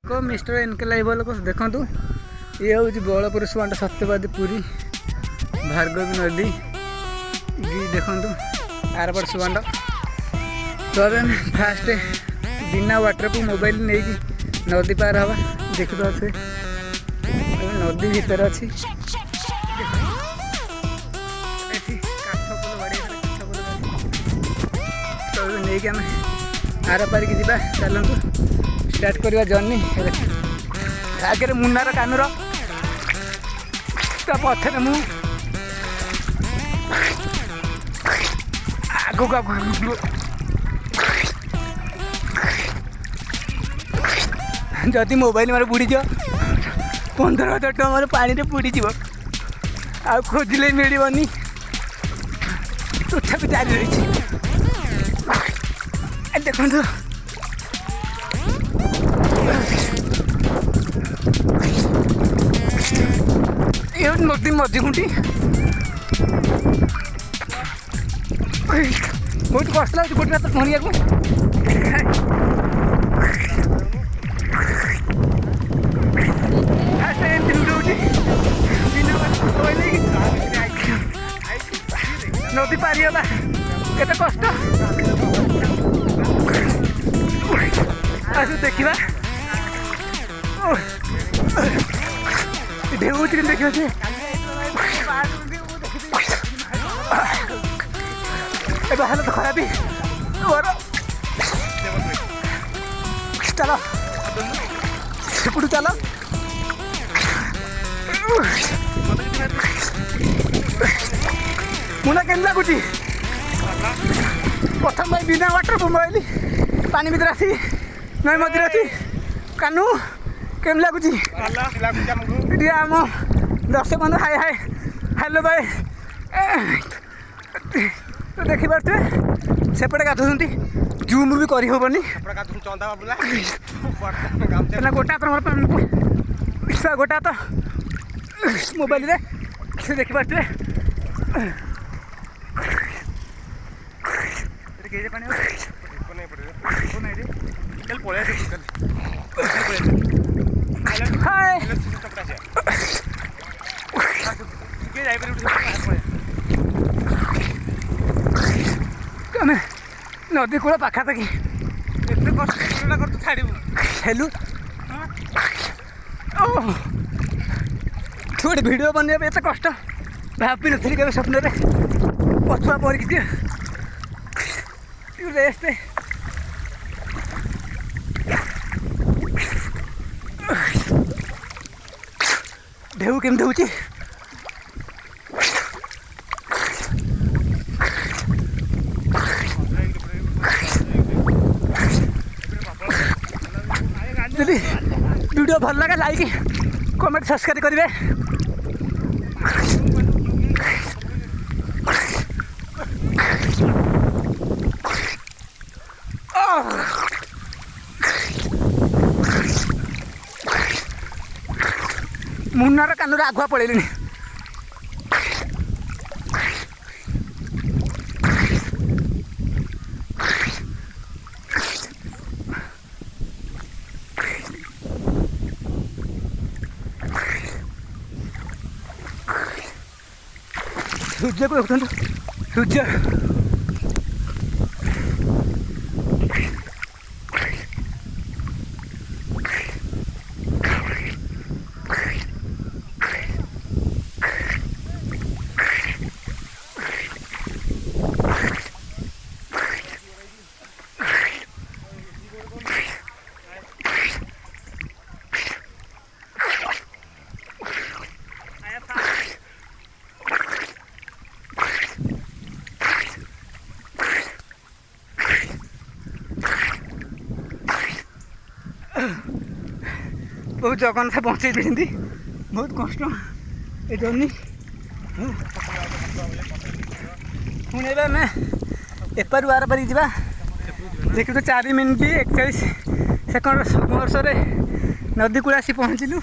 को mister N K live को देखु ये हूँ बलपुर सुआंट सत्यवादी पुरी भार्गवी नदी देखु आरपट सुआंट तो फास्ट बिना वाटर को मोबाइल नहीं नदी पार हवा देखु तो नदी भितर अच्छी तो नहीं आम आर पारिक जा चलतु स्टार्ट करवा जर्नी आगे मुन्नार कानूर पथर मु आगू जदि मोबाइल मारे बुड़ी जा 15,000 टଙ୍କା पानी में बुड़ीज आ खोजिले मिलनी तथापि जारी रही देखो ये नदी मझी खुंटी बहुत कष्ट लगे गोटे हाथ पहनिया को नदी पारिगला केते कष्ट आसु देखा ढेउ देखिए हालत खराब चलो सेपटू चलो मुना के लगुच प्रथम भाई बिना वाटर मोबाइल पानी भीतर आसी नई मझे आसी कानू केम लगुच आम दर्शक बंधु हाय हाय हेलो भाई तो देखी पारे सेपटे गाधुंट जूम भी कर हेनी गोटा तो गोटा तो मोबाइल देखी पारे नदी कूल पाखापाखि हेलु गोटे भिडियो बनवाई एत कष्ट भावी नी के स्वप्न पछुआ पड़क रेस्ट ढेउ केमती हूँ जदि वीडियो भल लगे लाइक कमेंट सब्सक्राइब करेंगे मुन्नार कानूर आगुआ पड़े सूर्य को देखते सूर्य बहुत जगन्नाथ पहुँचे बहुत कष्ट ये जर्नी पुणे आम एपारू आर पारिक जा देखी तो 4 मिनिट 41 सेकंड संघर्ष नदी कूल आसी पहुँचलु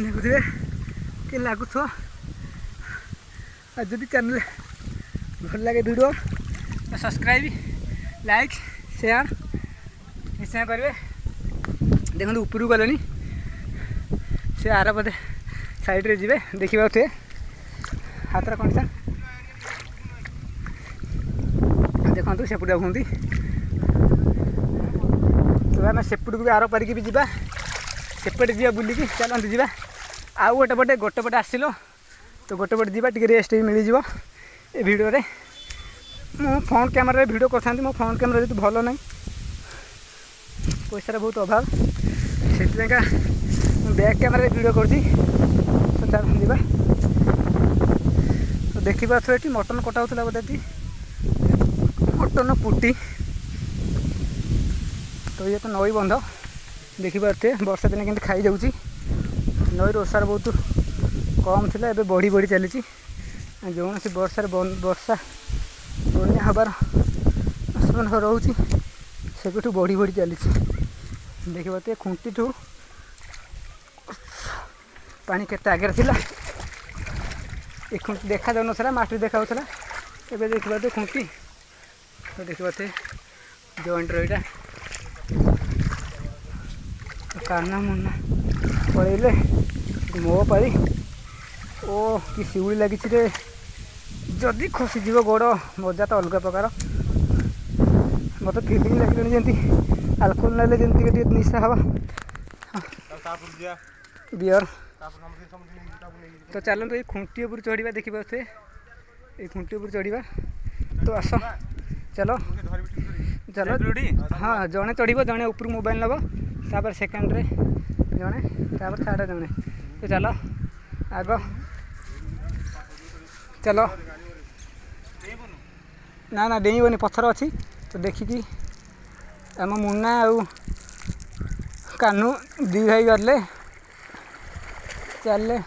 देखुए कि लगुथ जदि चैनल भल लगे वीडियो तो सब्सक्राइब लाइक शेयर निश्चय करेंगे। ଦେଖନ୍ତୁ ଉପରକୁ ଗଲେଣି ସେ ଆର ପଟେ ସାଇଡ଼୍ରେ ଯିବେ ଦେଖିପାରୁଥିବେ ହାତର କଣ୍ଡିସନ୍ ଦେଖନ୍ତୁ ସେପଟେ ଯାଉଛନ୍ତି ତ ଆମେ ସେପଟକୁ ବି ଆର ପାରିକି ବି ଯିବା ସେପଟେ ଯିବା ବୁଲିକି ଚାଲନ୍ତୁ ଯିବା ଆଉ ଗୋଟେ ପଟେ ଆସିଲ ତ ଗୋଟେ ପଟେ ଯିବା ଟିକେ ରେଷ୍ଟ ବି ମିଳିଯିବ ଏ ଭିଡ଼ିଓରେ ମୁଁ ଫ୍ରଣ୍ଟ କ୍ୟାମେରାରେ ଭିଡ଼ିଓ କରିଥାନ୍ତି ମୋ ଫ୍ରଣ୍ଟ କ୍ୟାମେରା ଯେହେତୁ ଭଲ ନାହିଁ ପଇସାର ବହୁତ ଅଭାବ ସେଥିପାଇଁକା ମୁଁ ବ୍ୟାକ୍ କ୍ୟାମେରାରେ ଭିଡ଼ିଓ କରୁଛି ତ ଚାଲନ୍ତୁ ଯିବା ତ ଦେଖିପାରୁଥିବେ ଏଠି ମଟନ୍ କଟା ହେଉଥିଲା ବୋଧେ ଏଠି ମଟନ୍ ପୁଟି ତ ଇଏ ତ ନଈ ବନ୍ଧ ଦେଖିପାରୁଥିବେ ବର୍ଷା ଦିନେ କେମିତି ଖାଇଯାଉଛି ନଈର ଓସାର ବହୁତ କମ୍ ଥିଲା ଏବେ ବଢ଼ି ବଢ଼ି ଚାଲିଛି ଯେକୌଣସି ବର୍ଷା ବନ୍ୟା ହେବାର ଆଶଙ୍କା ରହୁଛି ସେବେଠୁ ବଢ଼ି ବଢ଼ି ଚାଲିଛି ଦେଖିପାରୁଥିବେ ଖୁଣ୍ଟିଠୁ ପାଣି କେତେ ଆଗରେ ଥିଲା ଏ ଖୁଣ୍ଟି ଦେଖାଯାଉନଥିଲା ମାଟି ଦେଖାଯାଉଥିଲା ଏବେ ଦେଖିପାରୁଥିବେ ଖୁଣ୍ଟି ତ ଦେଖିପାରୁଥିବେ ଜଏଣ୍ଟର ଏଇଟା କାହ୍ନା ମୁନା ପଳେଇଲେ ମୋ ପାଳି ଓ କି ଶିଉଳି ଲାଗିଛି ରେ ଯଦି ଖସିଯିବ ଗୋଡ଼ ମଜା ତ ଅଲଗା ପ୍ରକାର ମୋତେ ଫିଲିଂ ଲାଗିଲାଣି ଯେମିତି ଆଲକୋହଲ ନେଲେ ଯେମିତି ଟିକେ ନିଶା ହେବ ବିୟର ତ ଚାଲନ୍ତୁ ଏଇ ଖୁଣ୍ଟି ଉପରୁ ଚଢ଼ିବା ଦେଖିପାରୁଥିବେ ଏଇ ଖୁଣ୍ଟି ଉପରୁ ଚଢ଼ିବା ତ ଆସ ଚାଲ ହଁ ଜଣେ ଚଢ଼ିବ ଜଣେ ଉପରୁ ମୋବାଇଲ ନେବ ତାପରେ ସେକେଣ୍ଡରେ ଜଣେ ତାପରେ ଥାର୍ଡ଼ରେ ଜଣେ ତ ଚାଲ ଆଗ ଚାଲ ନା ଡେଇଁବନି ପଥର ଅଛି ତ ଦେଖିକି ଆମ ମୁନା ଆଉ କାହ୍ନୁ ଦୁଇ ଭାଇ ଗଲେ ଚାଲିଲେ